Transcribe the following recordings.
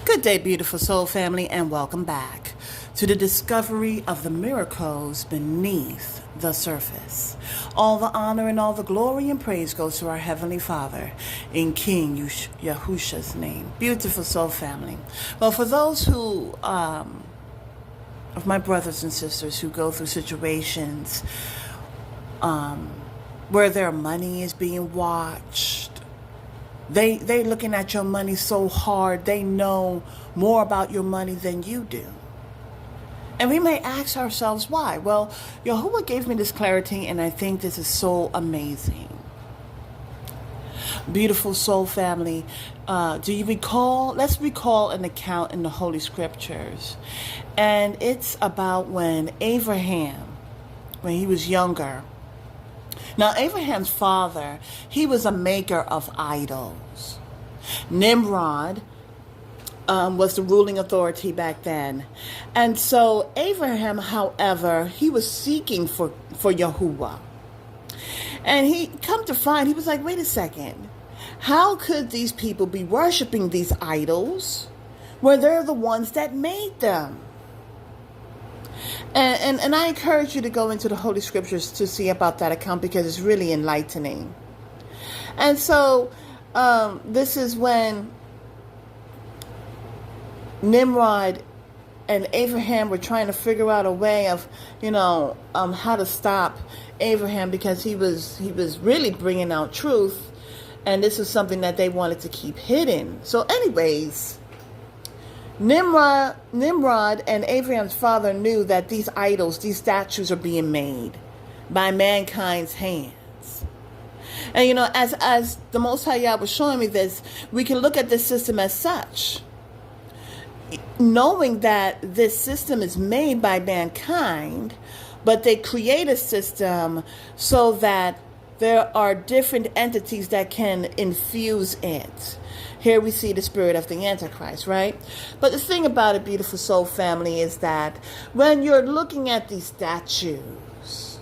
Good day, beautiful soul family, and welcome back to the discovery of the miracles beneath the surface. All the honor and all the glory and praise goes to our Heavenly Father in King Yahusha's name. Beautiful soul family. Well, for those of my brothers and sisters who go through situations where their money is being watched, They looking at your money so hard, they know more about your money than you do. And we may ask ourselves why. Well, Yahuwah gave me this clarity, and I think this is so amazing. Beautiful soul family, do you recall? Let's recall an account in the Holy Scriptures. And it's about when Abraham, when he was younger. Now, Abraham's father, he was a maker of idols. Nimrod was the ruling authority back then. And so Abraham, however, he was seeking for Yahuwah. And he come to find, he was like, wait a second. How could these people be worshiping these idols where they're the ones that made them? And I encourage you to go into the Holy Scriptures to see about that account because it's really enlightening. And so this is when Nimrod and Abraham were trying to figure out a way of, how to stop Abraham because he was really bringing out truth. And this is something that they wanted to keep hidden. So anyways, Nimrod and Abraham's father knew that these idols, these statues are being made by mankind's hands. And, as the Most High Yah was showing me this, we can look at this system as such. Knowing that this system is made by mankind, but they create a system so that there are different entities that can infuse it. Here we see the spirit of the Antichrist, right? But the thing about it, beautiful soul family, is that when you're looking at these statues,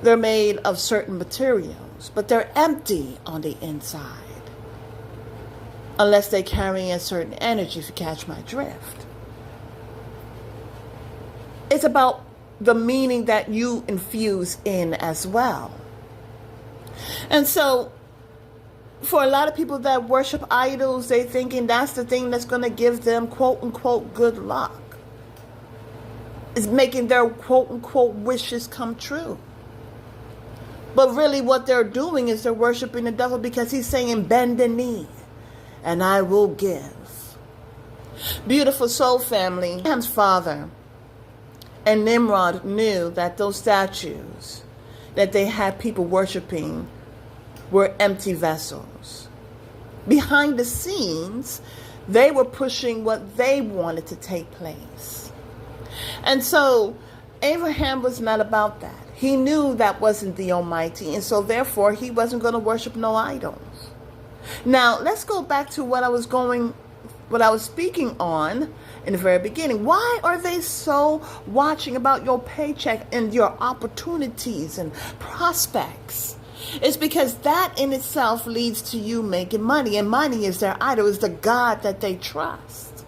they're made of certain materials, but they're empty on the inside. Unless they carry a certain energy, if you catch my drift. It's about the meaning that you infuse in as well. And so, for a lot of people that worship idols, they're thinking that's the thing that's going to give them quote unquote good luck. It's making their quote unquote wishes come true. But really what they're doing is they're worshiping the devil because he's saying, bend the knee and I will give. Beautiful soul family, Abraham's father and Nimrod knew that those statues that they had people worshiping were empty vessels. Behind the scenes, they were pushing what they wanted to take place. And so Abraham was not about that. He knew that wasn't the Almighty, and so therefore he wasn't going to worship no idols. Now, let's go back to what I was speaking on in the very beginning. Why are they so watching about your paycheck and your opportunities and prospects? It's because that in itself leads to you making money, and money is their idol, is the God that they trust.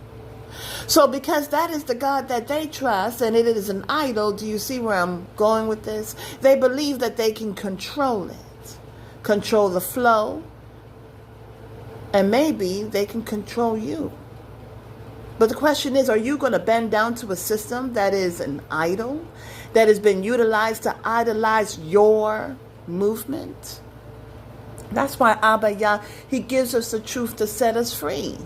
So because that is the God that they trust and it is an idol, do you see where I'm going with this? They believe that they can control it, control the flow, and maybe they can control you. But the question is, are you going to bend down to a system that is an idol, that has been utilized to idolize your movement? That's why Abba Yah, he gives us the truth to set us free.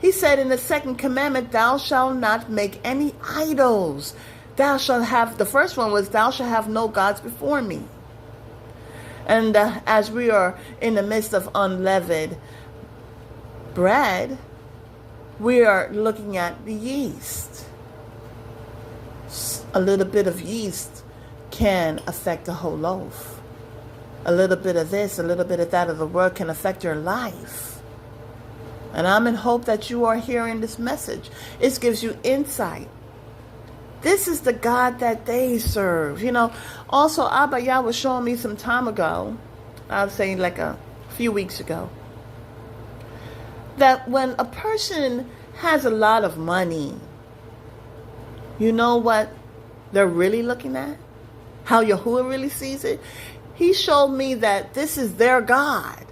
He said in the second commandment, thou shalt not make any idols. The first one was, thou shalt have no gods before me. And as we are in the midst of unleavened bread, we are looking at the yeast. A little bit of yeast can affect the whole loaf. A little bit of this, a little bit of that of the word can affect your life. And I'm in hope that you are hearing this message. It gives you insight. This is the God that they serve. Also Abba Yah was showing me some time ago, I would say like a few weeks ago, that when a person has a lot of money, you know what they're really looking at? How Yahuwah really sees it? He showed me that this is their God.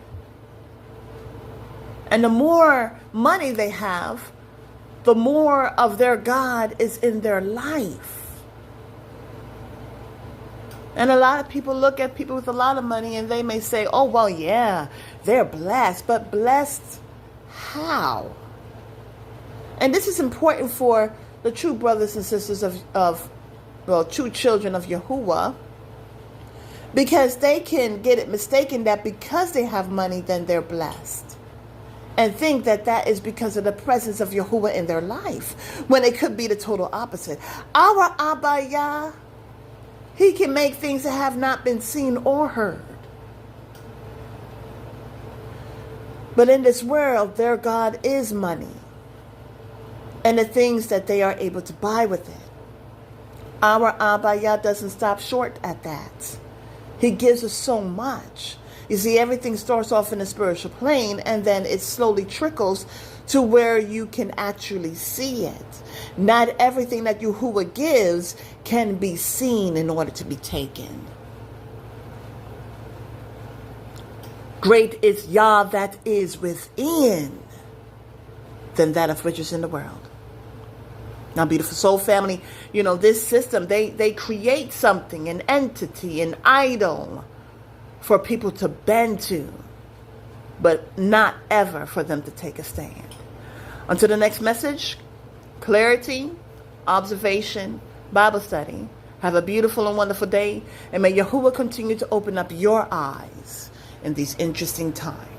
And the more money they have, the more of their God is in their life. And a lot of people look at people with a lot of money and they may say, oh, well, yeah, they're blessed. But blessed how? And this is important for the true brothers and sisters of true children of Yahuwah, because they can get it mistaken that because they have money, then they're blessed, and think that that is because of the presence of Yahuwah in their life, when it could be the total opposite. Our Abba Yah, he can make things that have not been seen or heard. But in this world, their God is money and the things that they are able to buy with it. Our Abba Yah doesn't stop short at that. He gives us so much. You see, everything starts off in the spiritual plane, and then it slowly trickles to where you can actually see it. Not everything that Yahuwah gives can be seen in order to be taken. Great is Yah that is within than that of which is in the world. Now, beautiful soul family, you know, this system, they create something, an entity, an idol for people to bend to, but not ever for them to take a stand. Until the next message, clarity, observation, Bible study. Have a beautiful and wonderful day, and may Yahuwah continue to open up your eyes in these interesting times.